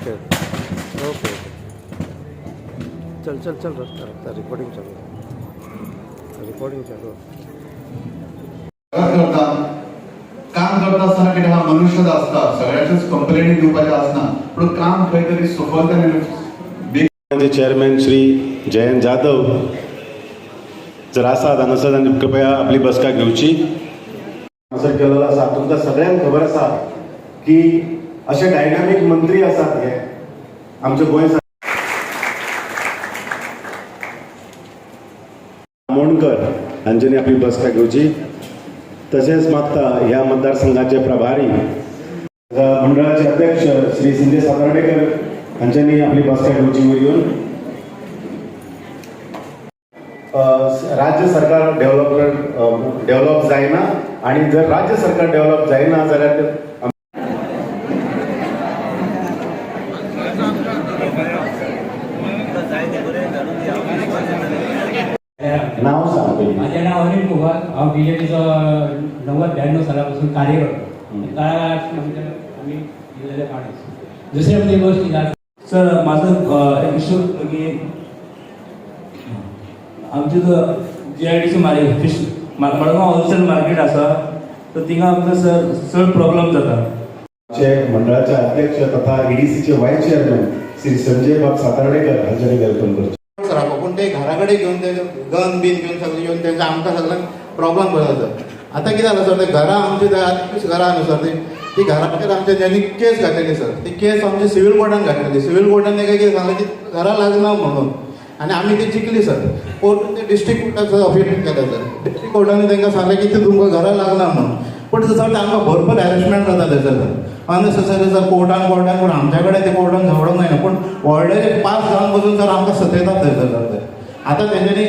Okay okay चल चल चल रखता रिकॉर्डिंग चालू काम करता असताना किती हा मनुष्य असता सगळ्याच्याच कंप्लेंट दिवपाचे असना पण काम खंय तरी सफलतेने चेअरमॅन श्री जयंत जाधव जर आसात हांगासर आनी कृपया आपली बसका घेवची हांगासर केलेलो आसा. तुमकां सगळ्यांक खबर आसा की अशे डायनामीक मंत्री आसात हे आमचे गोंय आमोणकर हांच्यानी आपली बसका घेवची. तसेच मागता ह्या मतदारसंघाचे प्रभारी मंडळाचे अध्यक्ष श्री संजय सातार्डेकर हांच्यानी आपली बसका घेवची. वर येवन राज्य सरकार डेव्हलप जायना आणि जर राज्य सरकार डेव्हलप जायना जाल्यार नाव सांग. माझे नाव अनिल कुमार. हांव बीजेपीचो 90-92 सालापासून कार्यरत आम्ही दिलेले माणूस. दुसरी म्हणजे गोष्ट सर माझं इश्यू की आमचे जो GIDC मडगांव होलसेल मार्केट आसा तर थिंगा आमकां सर चड प्रॉब्लेम जाता. मंडळाचे अध्यक्ष तथा EDCचे व्हाईस चेअरमॅन श्री संजय बाब सातार्डेकर हांच्यानी वेलकम करतो. पण ते घराकडे घेऊन ते गन बीन घेऊन सगळे येऊन त्यांचा आमकां सगळ्यांक प्रॉब्लेम करता. आता कितें जालें सर ते घरां आमची घरां न्हू सर ती घराचेर आमच्या त्यांनी केस घातलेली सर. ती केस आमच्या सिव्हिल कोर्टान घातलेली. सिव्हिल कोर्टान ताका कितें सांगलें की घरां लागना म्हणून आणि आमी ती जिखली सर. कोर्टान ते डिस्ट्रिक्ट कोर्टाचो अपील केलें सर. डिस्ट्रिक्ट कोर्टान तांकां सांगलें की ते तुमकां घरां लागना म्हणून. पण सर आमकां भरपूर हॅरेसमेंट जाता थंयसर सर. अननेसेसरी सर कोर्टान पण आमच्या कडेन ते कोर्टान झगडोंक जायना पण व्हडले पास जावन बसून सर आमकां सतयतात थंयसर सर. आतां तेंच्यांनी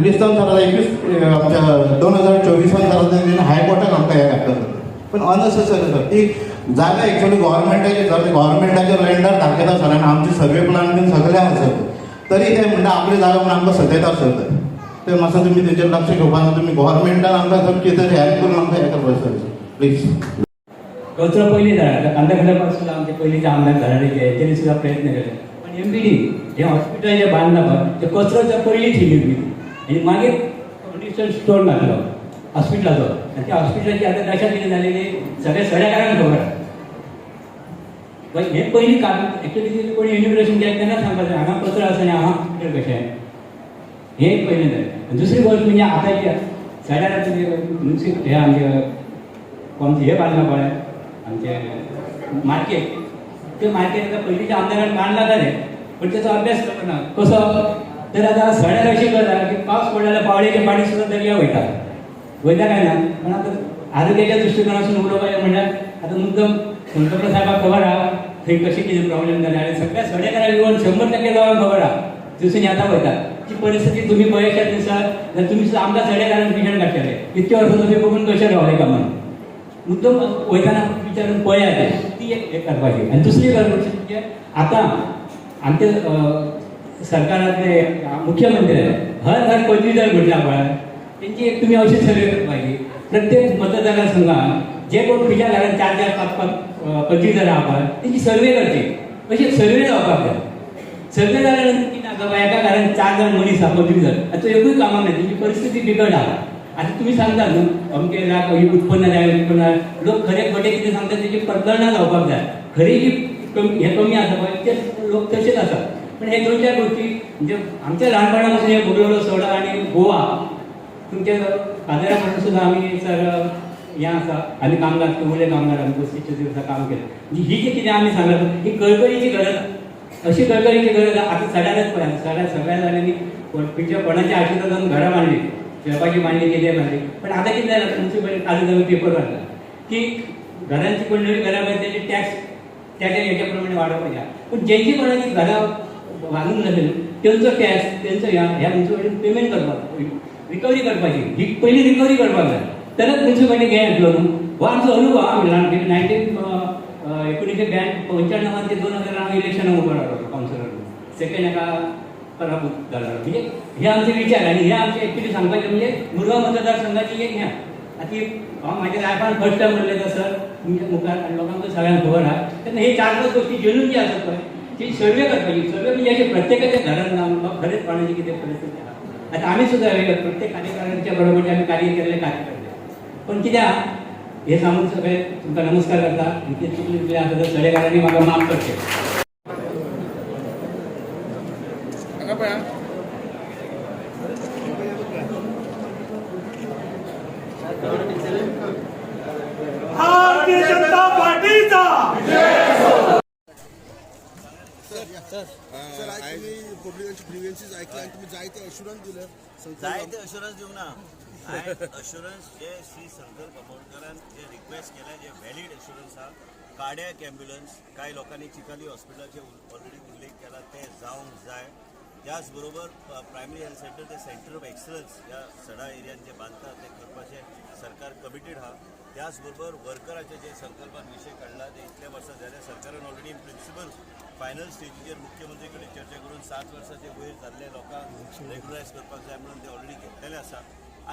लिस्टान सर 21 आमच्या 2024 सर तेंच्यांनी हायकोर्टाक आमकां हें घातलं सर. पण अननेसेसरी सर ती जागा एक्चुअली गव्हर्मेंटाची सर गव्हर्मेंटाचे लँडर दाखयता सर आनी आमचे सर्वे प्लान बीन सगळे आसा सर. तरी ते म्हणटा आपली जागा म्हणून आमकां सतयतात सर. ते मातसो तुमी तेचेर लक्ष घेवपाक तुमी गव्हर्मेंटान आमकां सर कितें तरी हेल्प करून आमकां हें करपाक सर प्लीज. कचरो पयलीं धाडटा कांताखंडापासून सुद्धा आमचे पयलींचे आमदार धाडले तेणी सुद्धा प्रयत्न केले. पण MPD जे हॉस्पिटल जे बांदला पळय ते कचरोच्या पयलीं ठेवली आनी मागीर कंडिशन स्टोर घातलो हॉस्पिटलाचो. आनी त्या हॉस्पिटलाची आतां दशा कितें जालेली सगळ्या सड्याकारांक खबर. हे पयलीं काम एक्चुअली कोणी इनॉग्रेशन केलें तेन्ना सांगपाचें हांगा कचरो आसा आनी हांगा हॉस्पिटल कशें हे एक पयलें जालें. दुसरी गोश्ट म्हणजे आतांच्या सड्यार म्युन्सिपल हे आमचे हे बांदला पळय आमचे मार्केट. ते मार्केट आतां पयलींच्या आमदारान बांदला जालें पण त्याचो अभ्यास करना कसो. तर आतां सड्यार अशी करता की पावस पडलो जाल्यार पावळेचें पाणी सुद्दां दर्या वयता काय ना. पण आतां आरोग्याच्या दृश्टिकोनासून उलोवपाचें म्हणल्यार आतां मुद्दम शंकर साहेबाक खबर आहा थंय कशें कितें प्रॉब्लेम जाले आनी सगळ्या सड्याकारांक येवन 100% लोकांक खबर आहा दिवसांनी आतां वयता. ती परिस्थिती तुम्ही पळयच्या दिवसार जाल्यार तुमी सुद्दां आमकां सड्याकारांक पिशण काडटले. इतके वर्सां तुमी बघून कशें रावले कामान मुद्दम वयताना विचारून पळयात ती एक हे करपाची. आनी दुसरी गरज म्हणजे आतां आमचे सरकारांतले मुख्यमंत्री हर घर पदवीधर म्हटल्या पळय तेंची एक तुमी अशी सर्वे करपाची. प्रत्येक मतदारसंघात जे कोण तुज्या घरांत 4-5 पदवीधर आहा पळय तेंची सर्वे करची. अशी सर्वे जावपाक जाय. सर्वे जाल्या नंतर कितें जाता एका घरांत 4 जाण मनीस आहा पदवीधर आनी तो एकूय कामाक ना तेंची परिस्थिती बिकट आहा. आता तुम्ही सांगता न्हू अमके लाख उत्पन्न जाय उत्पन्न लोक खरे खोटे कितें सांगता तेची प्रकरणां जावपाक जाय. खरी जी हे कमी आसा पळय ते लोक तशेच आसात. पण हे 2-4 गोष्टी म्हणजे आमच्या ल्हानपणा पासून हे बोगलोलो सोडा आनी गोवा तुमच्या फादरा म्हणून सुद्दां आमी सर हें आसा आमी कामगार उरले कामगार आमी 35 दिवसां काम केलें. म्हणजे ही जी कितें आमी सांगता ही कळकळीची गरज अशी कळकळीची गरज आतां सड्यारच पळय सड्यार सगळ्या जाणांनी खंयच्या कोणाच्या आशिर्वादान जावन घरां बांदली शेवपाची बांदली कितें बांदली. पण आतां कितें जालें तुमचे कडेन काजू जावन पेपर वाचला की घरांची कोण नवी घरां बांदली तेजे टॅक्स त्याच्या हेच्या प्रमाणे वाडोवपाचें. पण जेंची कोणाची घरां बांदूंक नासली तेंचो टॅक्स तेंचो ह्या म्युन्सिपाल्टीन पेमेंट करपाक रिकवरी करपाची. ही पयली रिकवरी करपाक जाय तरच म्युन्सिपाल्टी घे येतलो न्हू. हो आमचो अनुभव आमी ल्हानपणी 1995 ते 2000 आमी इलेक्शनाक उबो रावलो कावन्सिलर सेकंड हेका पराभूत जालो. म्हणजे हे आमचे विचार आनी हे आमचे एक्चुअली सांगपाचें म्हणजे मुरगांव मतदारसंघाची एक हें ती हांव म्हाज्या लायफान फर्स्ट टायम म्हणलें तर सर तुमच्या मुखार आनी लोकांक सगळ्यांक खबर आहा तेन्ना हे 4-5 गोष्टी जेन्यून जी आसत पळय ती सर्वे करपाची सर्वे म्हणजे अशें प्रत्येकाच्या घरांत ना म्हाका खरेंच कोणाची कितें परिस्थिती आहा आतां आमी सुद्दां प्रत्येक कार्यकाऱ्यांच्या बरोबर आमी कार्य केल्ले कार्यकर्ते पण कित्याक हे सांगून सगळे तुमकां नमस्कार करता इतके चुकले आसा तर सडेकारांनी म्हाका माफ करचें. भारतीय जनता पार्टीचा सर आज तुम्ही पब्लिकांची ग्रीव्हन्सेस ऐकल्या आणि तुम्ही जायते अश्युरन्स दिलं जायते अश्युरन्स दिवं ना हांवें अश्युरन्स जे श्री संकल्प बांबोळकरान जे रिक्वेस्ट केल्या जे व्हॅलीड अश्युरन्स आहा कार्डियक एम्ब्युलन्स कांय लोकांनी चिकाली हॉस्पिटलाचे ऑलरेडी उल्लेख केला ते जावंक जाय. त्याच बरोबर प्रायमरी हेल्थ सेंटर ते सेंटर ऑफ एक्सलन्स ह्या सडा एरियान जे बांदतात ते करपाचे सरकार कमिटेड आहा. त्याच बरोबर वर्कराचे जे संकल्पान विशय काडला ते इतल्या वर्सां जाल्या सरकारान ऑलरेडी इन प्रिन्सिपल फायनल स्टेजीचेर मुख्यमंत्री कडेन चर्चा करून 7 वर्सांचे वयर जाल्ले लोकांक रेग्युलायज करपाक जाय म्हणून ते ऑलरेडी घेतलेले आसा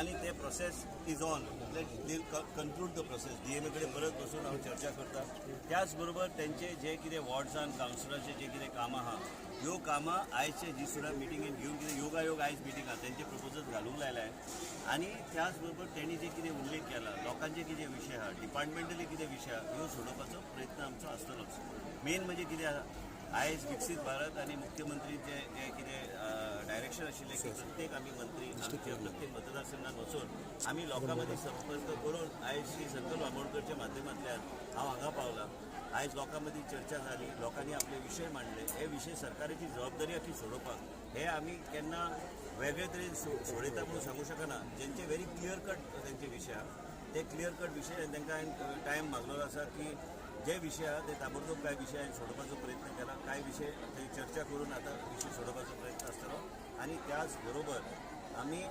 आनी ते process is on let conclude the process DMA कडेन परत बसून हांव चर्चा करता. त्याच बरोबर तेंचे जे कितें वॉर्ड्सान कावन्सिलराचे जे कितें कामां आहा ह्यो कामां आयजचे जी सुद्दां मिटिंगेन घेवन कितें योगायोग आयज मिटींग आहा तेंचे प्रपोजल घालूंक लायलाय आनी त्याच बरोबर तेणी जे कितें उल्लेख केला लोकांचे कितें विशय आहा डिपार्टमेंटली कितें विशय आहा ह्यो सोडोवपाचो प्रयत्न आमचो आसतलोच. मेन म्हणजे कितें आहा आयज विकसीत भारत आनी मुख्यमंत्रीचे जे कितें डायरेक्शन आशिल्लें की प्रत्येक आमी मंत्री आमच्या प्रत्येक मतदारसंघात वचून आमी लोकां मदीं संपर्क करून आयज श्री संकल्प बांबोळकरच्या माध्यमांतल्यान हांव हांगा पावला. आयज लोकां मदीं चर्चा जाली लोकांनी आपले विशय मांडले हे विशय सरकाराची जबाबदारी आसा ती सोडोवपाक हे आमी केन्ना वेगळे तरेन सोडयता म्हणून सांगूं शकना. जेंचे व्हेरी क्लियर कट तेंचे विशय आहा ते क्लियर कट विशय तांकां हांवें टायम मागलेलो आसा की जे विशय आहा ते ताबडतोब कांय विशय हांवें सोडोवपाचो प्रयत्न केला कांय विशय थंय चर्चा करून आतां विशय सोडोवपाचो प्रयत्न आसतलो आनी त्याच बरोबर आमी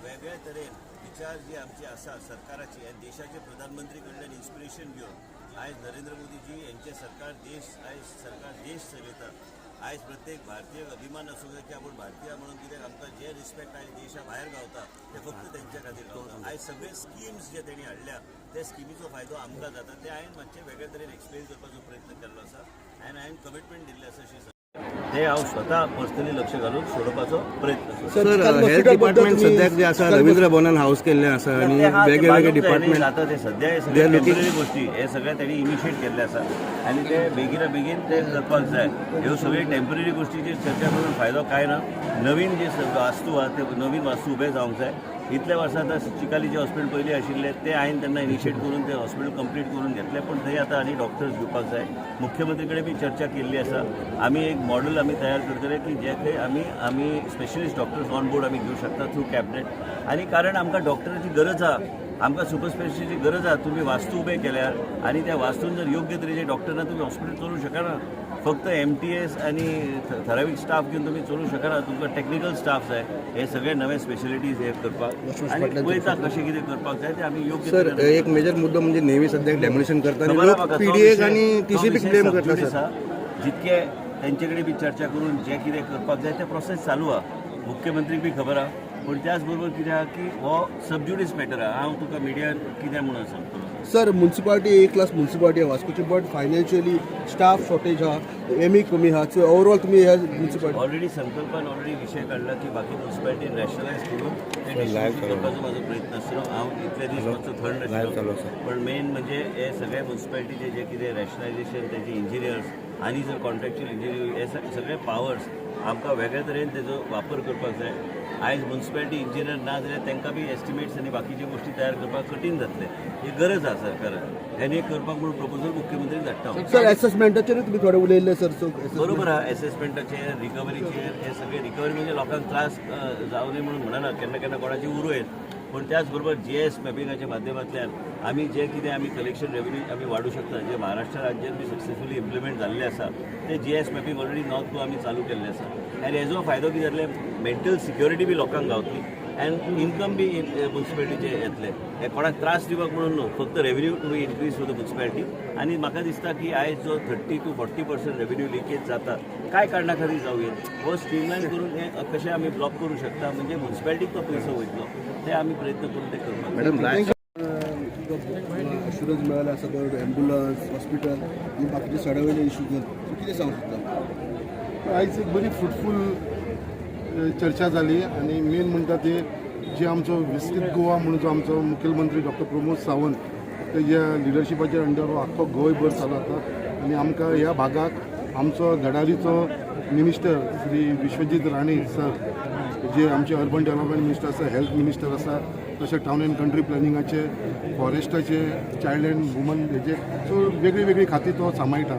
वेगळ्या तरेन विचार जे आमचे आसा सरकाराचे आनी देशाचे प्रधानमंत्री कडल्यान इन्स्पिरेशन घेवन आयज नरेंद्र मोदीजी यांचे सरकार देश चलयता. आयज प्रत्येक भारतीय अभिमान आसूं जाय की आपूण भारतीय म्हणून कित्याक आमकां जे रिस्पेक्ट आयज देशा भायर गावता ते फक्त तेंच्या खातीर गावता. आयज सगळे स्किम्स जे तेणी हाडल्या त्या स्किमीचो फायदो आमकां जाता ते हांवें मातशें वेगळे तरेन एक्सप्लेन करपाचो प्रयत्न केल्लो आसा आनी हांवें कमिटमेंट दिल्लें आसा श्री ते हांव स्वता पर्सनली लक्ष घालून सोडोवपाचो प्रयत्न करता. सर हेल्थ डिपार्टमेंट सद्याक जे आसा रवींद्र भवनान हाऊस केल्लें आसा आनी वेगळे वेगळे डिपार्टमेंट आता ते सध्या हे सगळे टेम्पररी गोष्टी हे सगळे त्यांनी इनिशिएट केल्ले आसा आनी ते बेगिना बेगीन ते करपाक जाय. ह्यो सगळे टेम्पररी गोष्टीचेर चर्चा करून फायदो काय ना. नवीन जे वास्तू आहा ते नवीन वास्तू उबे जावंक जाय. इतल्या वर्सां आतां चिकालीचे हॉस्पिटल पयलीं आशिल्ले ते हांवें तेन्ना इनिशिएट करून ते हॉस्पिटल कंप्लीट करून घेतले पण थंय आतां आनी डॉक्टर्स घेवपाक जाय. मुख्यमंत्री कडेन बी चर्चा केल्ली आसा. आमी एक मॉडेल आमी तयार करतले की जे खंय आमी स्पेशलिस्ट डॉक्टर्स ऑन बोर्ड आमी घेवंक शकता थ्रू कॅबिनेट आनी कारण आमकां डॉक्टराची गरज आहा आमकां सुपर स्पेशलिस्टीची गरज आहा. तुमी वास्तू उबे केल्यार आनी त्या वास्तून जर योग्य तरेचे डॉक्टर ना तुमी हॉस्पिटल चलोवंक शकना. फक्त MTS आनी ठरावीक स्टाफ घेवन तुमी चलोवंक शकना. तुमकां टेक्निकल स्टाफ जाय हे सगळे नवे स्पेशलिटीज हे करपाक आनी पळयता कशें कितें करपाक जाय ते आमी योग्य सर एक मेजर मुद्दो म्हणजे नेहमी सद्याक डेमोलिशन करता आनी लोक PDA आनी TCP क्लेम करता सर. जितके तेंचे कडेन बी चर्चा करून जे कितें करपाक जाय ते प्रोसेस चालू आहा. मुख्यमंत्रीक बी खबर आहा पण त्याच बरोबर कितें आहा की हो सबज्युडिस मॅटर आहा. हांव तुका मिडियान कितें म्हणून सांगतलो सर म्युन्सिपालिटी ए क्लास म्युन्सिपालिटी आहा वास्कोची बट फायनान्शियली स्टाफ शॉर्टेज आहा एमी कमी आहा सो ओवरऑल तुमी ह्या म्युन्सिपालिटी ऑलरेडी संकल्पान ऑलरेडी विशय काडला की बाकी म्युन्सिपालिटीन रॅशनलायज करून ते डिस्ट्रिब्यूट करपाचो म्हाजो प्रयत्न आसलो. हांव इतले दीस मातसो थंड आशिल्लो पण मेन म्हणजे हे सगळे म्युन्सिपालिटीचे जे कितें रॅशनलायजेशन तेचे इंजिनियर्स आनी जर कॉन्ट्रॅक्च्युअल इंजिनियर हे सगळे पावर्स आमकां वेगळे तरेन तेजो वापर करपाक जाय. आयज म्युन्सिपालिटी इंजिनियर ना जाल्यार तांकां बी एस्टिमेट्स आनी बाकीचे गोष्टी तयार करपाक कठीण जातले. ही गरज आसा सरकारान आनी करपाक म्हणून प्रपोजल मुख्यमंत्री धाडटा. सर एसेसमेंटाचेर तुमी थोडे उलयल्ले सर सो बरोबर आहा. एसेसमेंटाचेर रिकवरीचेर हे सगळे रिकवरी म्हणजे लोकांक त्रास जावं नये म्हणून म्हणना केन्ना केन्ना कोणाची उरू येत पण त्याच बरोबर GS मॅपिंगाच्या माध्यमांतल्यान आमी जे कितें आमी कलेक्शन रेव्हेन्यू आमी वाडूं शकता जे महाराष्ट्र राज्यांत बी सक्सेसफुली इम्प्लिमेंट जाल्ले आसा ते GS mapping already north to आमी चालू केल्ले आसा आनी हेजो फायदो कितें जातले मेंटल सिक्युरिटी बी लोकांक गावतली अँड इन्कम बी म्युन्सिपालिटीचे येतले. हे कोणाक त्रास दिवपाक म्हणून न्हू फक्त revenue to be increase for the municipality. आनी म्हाका दिसता की आयज जो 30 to 40% रेव्हेन्यू लिकेज जाता काय कारणा खातीर जावं हो स्ट्रीमलायन करून हे कशें आमी ब्लॉक करूं शकता म्हणजे म्युन्सिपालिटीक तो पयसो वयतलो ते आमी प्रयत्न करून ते करपाक मॅडम अशुरन्स मेळ्ळें आसा पळय एम्ब्युलन्स हॉस्पिटल आनी बाकीचे सड्यावयले इश्यूज सो कितें सांगू शकता? आयज एक बरी फ्रुटफूल चर्चा जाली आनी मेन म्हणटा ते जे आमचो विकसीत गोवा म्हणून जो आमचो मुखेलमंत्री डॉक्टर प्रमोद सावंत तेज्या लिडरशिपाच्या अंडर हो आख्खो गोंयभर चलता आनी आमकां ह्या भागाक आमचो धडाडीचो मिनिस्टर श्री विश्वजीत राणे सर जे आमचे अर्बन डेव्हलपमेंट मिनिस्टर आसा हेल्थ मिनिस्टर आसा तशें टावन एंड कंट्री प्लॅनिंगाचे फॉरेस्टाचे चायल्ड एंड वुमन हेजे सो वेगळी वेगळी खाती तो सांबाळटा.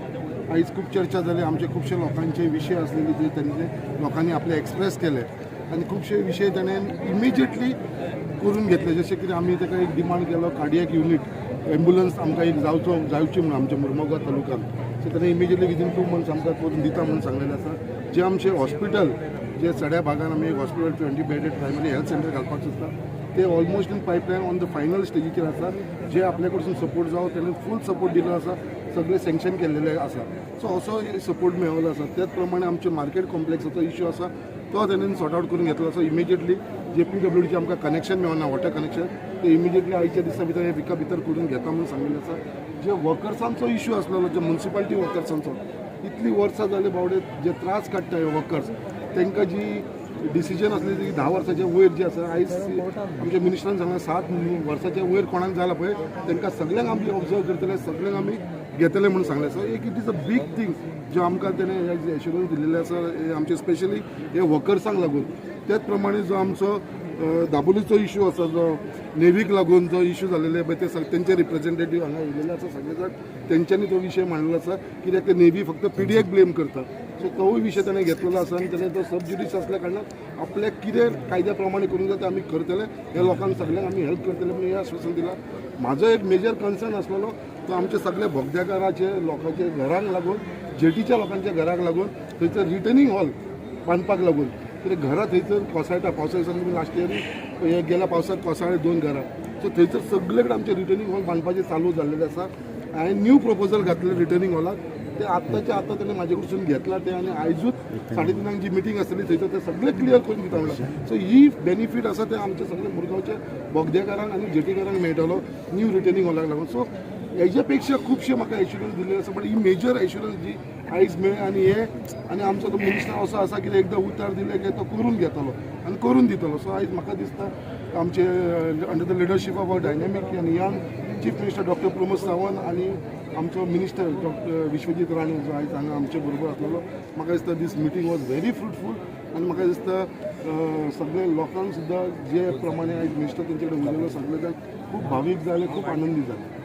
आयज खूब चर्चा जाली आमचे खुबशे लोकांचे विशय आसलेले जे तेंचे लोकांनी आपले एक्सप्रेस केले आनी खुबशे विशय ताणें इमिजिएटली करून घेतले जशें की आमी ताका एक डिमांड केलो कार्डियक युनिट एम्ब्युलन्स आमकां एक जावची म्हणून आमच्या मुर्मुगांव तालुक्यांत सो ताणें इमिजिएटली विदीन 2 मंथ्स आमकां करून दिता म्हणून सांगलेलें आसा. जे आमचे हॉस्पिटल जे सड्या भागान आमी एक hospital 20 bedded primary health centre घालपाक सोदता ते almost in pipeline on the final स्टेजीचेर आसा. जे आपल्या कडसून सपोर्ट जावं तेणें फूल सपोर्ट दिलो आसा सगळे सँक्शन केल्लेले आसा सो असो सपोर्ट मेळिल्लो आसा. त्याच प्रमाणे आमचे मार्केट कॉम्प्लेक्साचो इश्यू आसा तो तेणेन सॉर्ट आउट करून घेतलो आसा. इमिजिएटली जे PWDचे आमकां कनेक्शन मेळना वॉटर कनेक्शन ते इमिजिएटली आयच्या दिसा भितर हे विका भितर करून घेता म्हणून सांगिल्लें आसा. जे वर्कर्सांचो इश्यू आसलेलो जे म्युन्सिपालिटी वर्कर्सांचो इतली वर्सां जाली बावडे जे त्रास काडटा हे वर्कर्स तांकां जी डिसिजन असले की 10 वर्सांच्या वयर जे आसा आयज आमच्या मिनिस्टरान सांगला 7 वर्साच्या वयर कोणाक जाला पळय तांकां सगळ्यांक आमी ऑब्जर्व करतले सगळ्यांक आमी घेतले म्हणून सांगले. सो एक it is a big thing जो आमकां तेणें एश्युरन्स दिल्लेले आसा आमचे स्पेशली हे वर्कर्सांक लागून. त्याच प्रमाणे जो आमचो दाबोलीचो इश्यू आसा जो नेवीक लागून जो इश्यू जालेले पळय ते तेंचे रिप्रेझेंटेटीव हांगा येयलेले आसा सगळे जाण तेंच्यांनी तो विशय मांडलेलो आसा कित्याक ते नेवी फक्त PDAक ब्लेम करता. सो तोवूय विशय ताणें घेतलेलो आसा आनी ताणें तो सबज्युडिस असल्या कारणान आपल्याक कितें कायद्या प्रमाणे करूंक जाता आमी करतले हे लोकांक सगळ्यांक आमी हेल्प करतले म्हणून हे आश्वासन दिलां. म्हाजो एक मेजर कन्सर्न आसलेलो तो आमचे सगळे भोगद्याकाराचे लोकांचे घरांक लागून जेटीच्या लोकांच्या घराक लागून थंयसर रिटर्निंग हॉल बांदपाक लागून कित्याक घरां थंयसर कोसळटा पावसा दिसांनी तुमी लास्ट इयरी हे गेल्या पावसाक कोसळ्ळे 2 घरां सो थंयसर सगळे कडेन आमचे रिटर्निंग हॉल बांदपाचें चालू जाल्लेलें आसा. हांवें न्यू प्रपोजल घातलें रिटर्निंग हॉलाक ते आत्ताच्या आत्ता ताणें म्हाजे कडसून घेतला ते आनी आयजूच 3:30 जी मिटींग आसतली थंयसर ते सगळे क्लियर करून दिता म्हणला. सो ही बेनिफीट आसा ते आमचे सगळे मुरगांवचे बोगद्याकारांक आनी जेटीकारांक मेळटलो न्यू रिटर्निंग हॉलाक लागून. सो हेजे पेक्षा खुबशे म्हाका एश्युरन्स दिल्ले आसा बट ही मेजर एश्युरन्स जी आयज मेळ्ळी आनी हे आनी आमचो तो मिनिस्टर असो आसा की एकदां उतर दिले की तो करून घेतलो आनी करून दितलो. सो आयज म्हाका दिसता आमचे under the leadership of a dynamic आनी young chief minister doctor Pramod Sawant आनी आमचो मिनिस्टर डॉक्टर विश्वजीत राणे जो आयज हांगा आमचे बरोबर आसलेलो म्हाका दिसता दीस मिटींग वॉज व्हेरी फ्रुटफूल आनी म्हाका दिसता सगळे लोकांक सुद्दां जे प्रमाणे आयज मिनिस्टर तेंचे कडेन उलयलो सगळे जाण खूब भावीक जाले खूब आनंदी जाले.